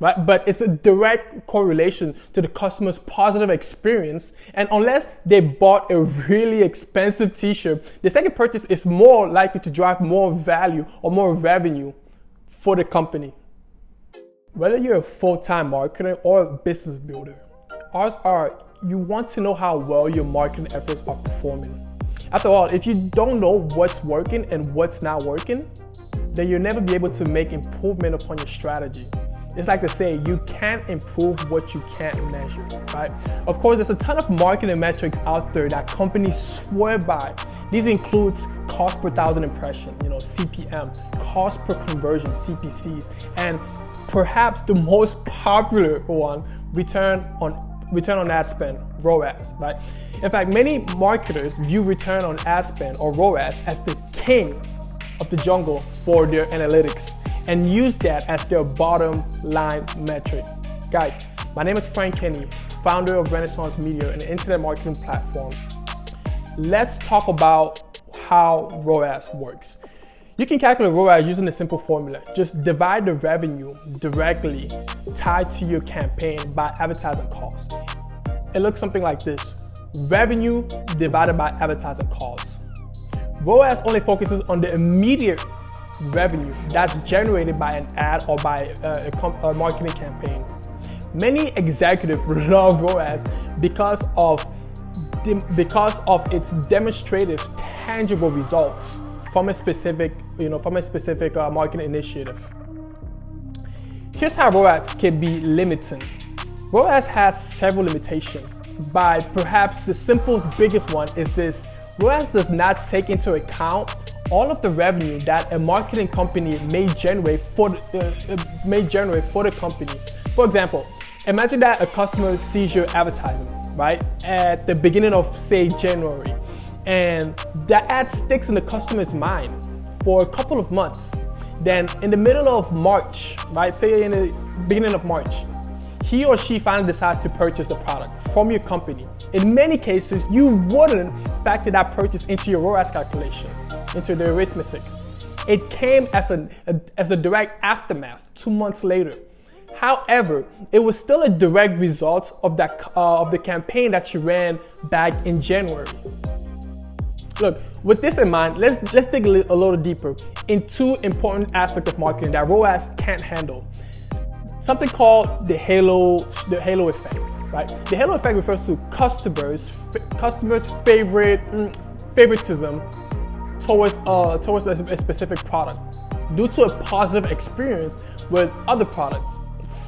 right? But it's a direct correlation to the customer's positive experience. And unless they bought a really expensive t-shirt, the second purchase is more likely to drive more value or more revenue for the company. Whether you're a full-time marketer or a business builder, odds are you want to know how well your marketing efforts are performing. After all, if you don't know what's working and what's not working, then you'll never be able to make improvement upon your strategy. It's like they say, you can't improve what you can't measure, right? Of course, there's a ton of marketing metrics out there that companies swear by. These include cost per thousand impression, CPM, cost per conversion, CPCs, and perhaps the most popular one, return on ad spend, ROAS, right? In fact, many marketers view return on ad spend or ROAS as the king of the jungle for their analytics and use that as their bottom line metric. Guys, my name is Frank Kenny, founder of Renaissance Media, an internet marketing platform. Let's talk about how ROAS works. You can calculate ROAS using a simple formula. Just divide the revenue directly tied to your campaign by advertising costs. It looks something like this: revenue divided by advertising costs. ROAS only focuses on the immediate revenue that's generated by an ad or by a marketing campaign. Many executives love ROAS because of its demonstrative, tangible results from a specific marketing initiative. Here's how ROAS can be limiting. ROAS has several limitations. By perhaps the simplest, biggest one is this: ROAS does not take into account all of the revenue that a marketing company may generate for the company. For example, imagine that a customer sees your advertising, right, at the beginning of, say, January, and that ad sticks in the customer's mind for a couple of months. Then in the middle of March, right, say in the beginning of March, he or she finally decides to purchase the product from your company. In many cases, you wouldn't factor that purchase into your ROAS calculation, into the arithmetic. It came as a direct aftermath 2 months later. However, it was still a direct result of the campaign that you ran back in January. Look, with this in mind, let's dig a little deeper in two important aspects of marketing that ROAS can't handle. Something called the halo effect, right? The halo effect refers to customers' favoritism towards a specific product due to a positive experience with other products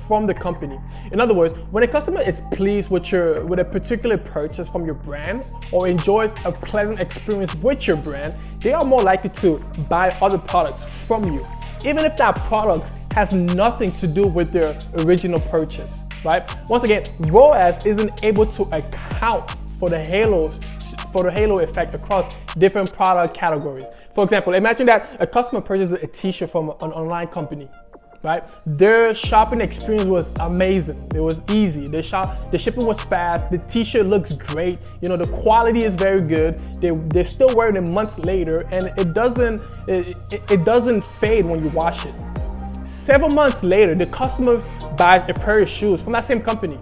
from the company. In other words, when a customer is pleased with a particular purchase from your brand or enjoys a pleasant experience with your brand, they are more likely to buy other products from you, even if that product has nothing to do with their original purchase, right? Once again, ROAS isn't able to account for the halo effect across different product categories. For example, imagine that a customer purchases a t-shirt from an online company, right? Their shopping experience was amazing. It was easy. The shipping was fast. The t-shirt looks great. The quality is very good. They're still wearing it months later, and it doesn't fade when you wash it. Several months later, the customer buys a pair of shoes from that same company.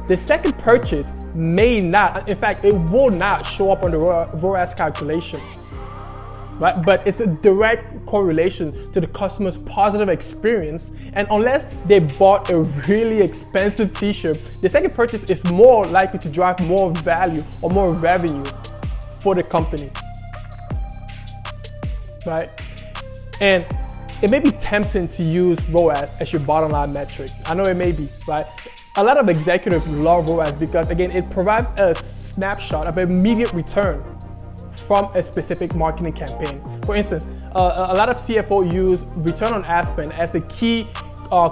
The second purchase may not, in fact, it will not show up on the ROAS calculation, right? But it's a direct correlation to the customer's positive experience. And unless they bought a really expensive t-shirt, the second purchase is more likely to drive more value or more revenue for the company, right? And it may be tempting to use ROAS as your bottom line metric. I know it may be, right? A lot of executives love ROAS because, again, it provides a snapshot of immediate return from a specific marketing campaign. For instance, a lot of CFOs use return on ad spend as a key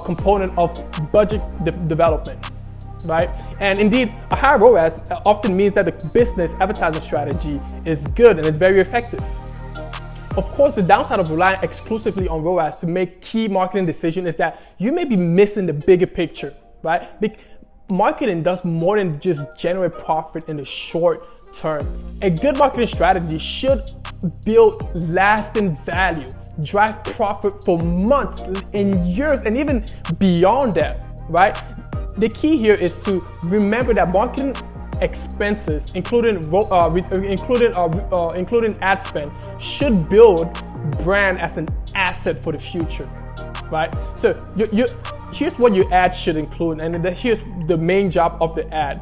component of budget development, right? And indeed, a high ROAS often means that the business advertising strategy is good and it's very effective. Of course, the downside of relying exclusively on ROAS to make key marketing decisions is that you may be missing the bigger picture, right? Marketing does more than just generate profit in the short term. A good marketing strategy should build lasting value drive profit for months and years and even beyond that, right? The key here is to remember that marketing expenses, including ad spend, should build brand as an asset for the future, right? So here's what your ad should include, and here's the main job of the ad.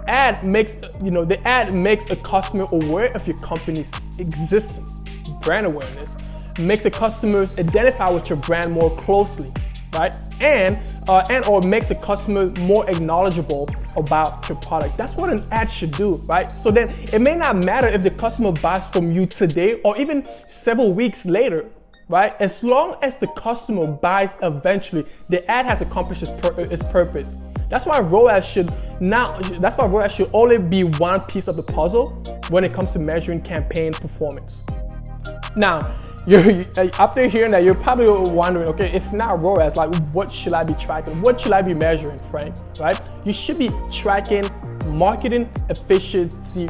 The ad makes a customer aware of your company's existence, brand awareness, makes the customers identify with your brand more closely, right? And or makes the customer more knowledgeable about your product. That's what an ad should do, right? So then it may not matter if the customer buys from you today or even several weeks later, right? As long as the customer buys eventually, the ad has accomplished its purpose. That's why ROAS should only be one piece of the puzzle when it comes to measuring campaign performance. Now, after hearing that, you're probably wondering, okay, if not ROAS, like what should I be tracking? What should I be measuring, Frank, right? You should be tracking marketing efficiency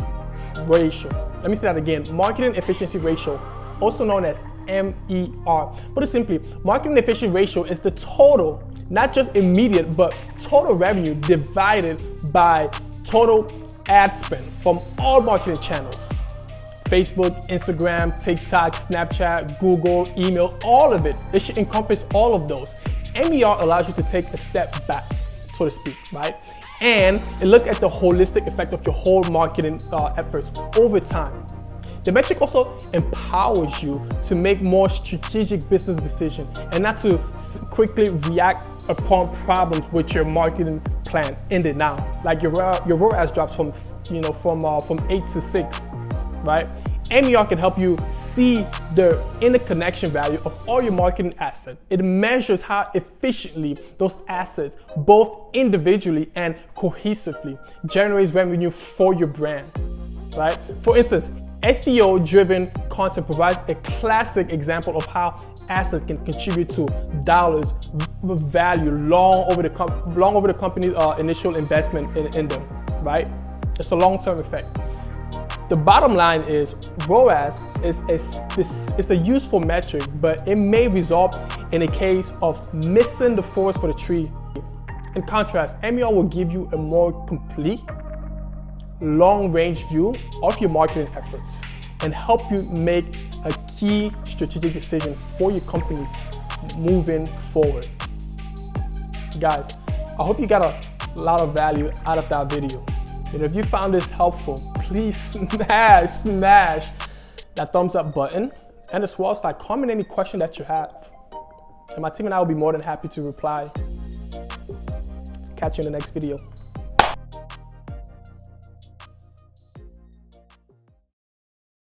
ratio. Let me say that again, marketing efficiency ratio, also known as MER. Put it simply, marketing efficiency ratio is the total, not just immediate, but total revenue divided by total ad spend from all marketing channels. Facebook, Instagram, TikTok, Snapchat, Google, email, all of it. It should encompass all of those. MER allows you to take a step back, so to speak, right? And look at the holistic effect of your whole marketing efforts over time. The metric also empowers you to make more strategic business decisions and not to quickly react upon problems with your marketing plan in the now. Like your ROAS drops from 8 to 6, right? MER can help you see the interconnection value of all your marketing assets. It measures how efficiently those assets, both individually and cohesively, generates revenue for your brand, right? For instance, SEO-driven content provides a classic example of how assets can contribute to dollars value long over the company's initial investment in them, right? It's a long-term effect. The bottom line is ROAS is a useful metric, but it may result in a case of missing the forest for the tree. In contrast, MER will give you a more complete, long-range view of your marketing efforts and help you make a key strategic decision for your companies moving forward. Guys, I hope you got a lot of value out of that video. And if you found this helpful, please smash that thumbs up button, and as well as comment any question that you have. And my team and I will be more than happy to reply. Catch you in the next video.